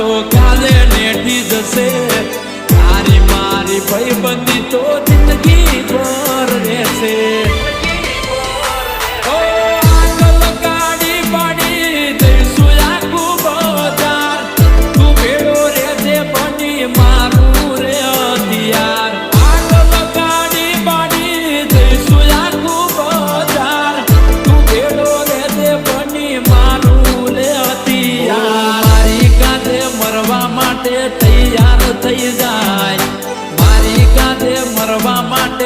તો કાલે નેઠી જશે તારી મારી ભાઈબંધી તો જિંદગી ભર રહેશે તૈયાર થઈ જાય મારી કાંધે મરવા માટે